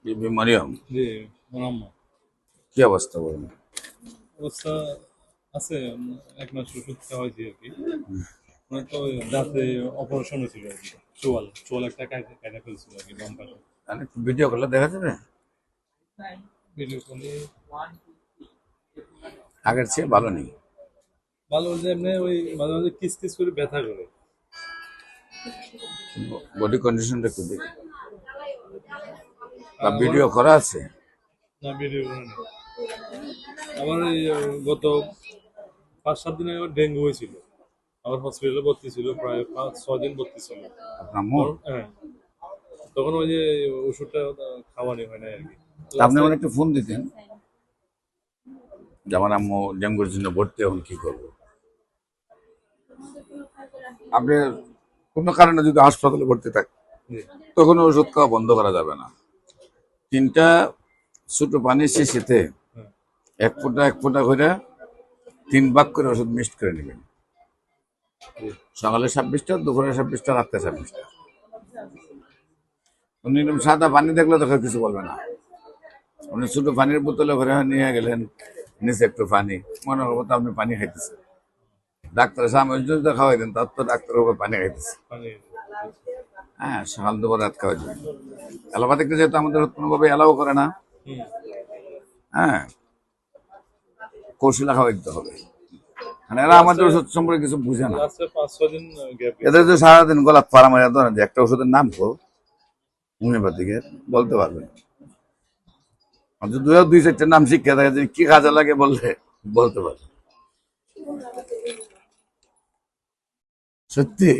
বিবি মারিয়াম, জি মোনাম্মদ। কি অবস্থা বলেন? অবস্থা আছে, 1 মাস ওষুধ খাওয়া হয়েছে আর কি। মানে তো ওই দাঁতে অপারেশন হয়েছিল আর কি, চোয়াল চোয়াল একটা কাটা ফেলছিল আর কি বাম পাশে। একটু ভিডিও করলে দেখা যাবে? ভিডিও কলে আগের চেয়ে ভালো নেই। ভালো যে এমনি ওই মাঝে মাঝে কিস কিস করে ব্যথা করে। বডি কন্ডিশনটা একটু দেখি, বা আর আমার ভিডিও করা আছে? না, ভিডিও করে না। আমার এই গত 5-7 দিন আগে ডেঙ্গু হয়েছিল, আমার হসপিটালে ভর্তি ছিল, প্রায় 5-6 দিন ভর্তি ছিল। আপনার মোট হ্যাঁ, তখন ওই যে ওষুধটা খাওয়ানি হয় না আর কি। আপনি লাস্টে আমার একটু ফোন দিতেন যে আমার আম্মু ডেঙ্গুর জন্য ভর্তি, এখন কি করবো? আপনি কোনো কারণে যদি হাসপাতালে ভর্তি থাকে তখন ওষুধ খাওয়া বন্ধ করা যাবে না। 3টা ছোট পানির শিশিতে 1 ফোঁটা করে 3 ভাগ করে ওষুধ মিক্সড করে নেবেন। সকালে 26টা, দুপুরে 26টা, রাত্রে 26টা। উনি এরকম সাদা পানি দেখলে তো কিছু বলবে না। উনি ছোট পানির বোতলে ভরে নিয়ে গেলেন, নিচে একটু পানি, মনে করবো তো আপনি পানি খাইতেছেন। ডাক্তারের সামনে যদি খাওয়াই দেন, তার তো ডাক্তারের উপর পানি খাইতেছে। মানে হ্যাঁ, সকাল দুপুর রাত খাওয়াই দেবেন। অ্যালোপ্যাথিকটা যেহেতু আমাদের কোনোভাবে অ্যালাউ করে না, হ্যাঁ, কৌশলে খাওয়াই দিতে হবে। মানে এরা আমাদের ওষুধ সম্পর্কে কিছু বুঝে না। লাস্টে 5-6 দিন গ্যাপ। এদের যে সারাদিন গোলাপ পাড়া মারা ধরেন যে একটা ওষুধের নাম কো হোমিওপ্যাথিকের বলতে পারবে, দুই চারটে নাম শিক্ষা থাকে যে কি কাজে লাগে বললে বলতে পারবে। সত্যি